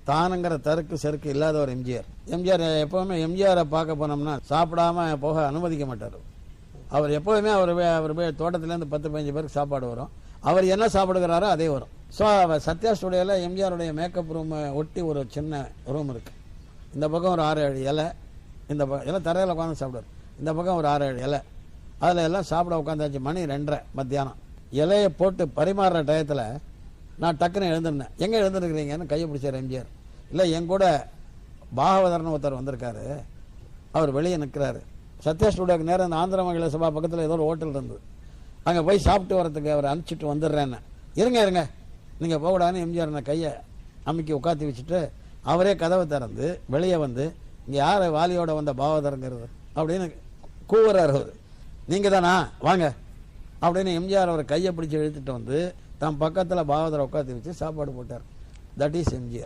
தானுங்கிற தருக்கு செருக்கு இல்லாத ஒரு எம்ஜிஆர். எம்ஜிஆர் எப்பவுமே எம்ஜிஆரை பார்க்க போனோம்னா சாப்பிடாம போக அனுமதிக்க மாட்டார். அவர் எப்போதுமே அவர் தோட்டத்திலேருந்து 10-15 பேருக்கு சாப்பாடு வரும். அவர் என்ன சாப்பிடுகிறாரோ அதே வரும். ஸோ சத்யா ஸ்டுடியோவில் எம்ஜிஆருடைய மேக்கப் ரூம் ஒட்டி ஒரு சின்ன ரூம் இருக்கு. இந்த பக்கம் ஒரு 6-7 இலை, இந்த எல்லாம் தரையில் உட்காந்து சாப்பிடுவார். இந்த பக்கம் ஒரு 6-7 இலை, அதில் எல்லாம் சாப்பிட உட்காந்தாச்சு. மணி 2:30 மத்தியானம். இலையை போட்டு பரிமாறுற டயத்தில் நான் டக்குன்னு எழுந்திருந்தேன். எங்கே எழுந்திருக்கிறீங்கன்னு கையை பிடிச்சார் எம்ஜிஆர். இல்லை, என் கூட பாகவதர்னு ஒருத்தர் வந்திருக்காரு, அவர் வெளியே நிற்கிறாரு. சத்யா ஸ்டுடியோக்கு நேரம் அந்த ஆந்திர மகிழ சபா பக்கத்தில் ஏதோ ஒரு ஹோட்டல் இருந்தது, அங்கே போய் சாப்பிட்டு வரத்துக்கு அவர் அனுப்பிச்சிட்டு வந்துடுறேன்னு. இருங்க நீங்கள் போகக்கூடாதுன்னு எம்ஜிஆர் நான் கையை அமுக்கி உட்காத்தி வச்சுட்டு அவரே கதவை திறந்து வெளியே வந்து, இங்கே யார் வாலியோட வந்த பாகவதருங்கிறது அப்படின்னு கூவுறாரு. அவர் நீங்கள் தானா, வாங்க அப்படின்னு எம்ஜிஆர் அவர் கையை பிடிச்சி இழுத்துட்டு வந்து தன் பக்கத்தில் பாகவதரை உட்காத்தி வச்சு சாப்பாடு போட்டார். That is MGR.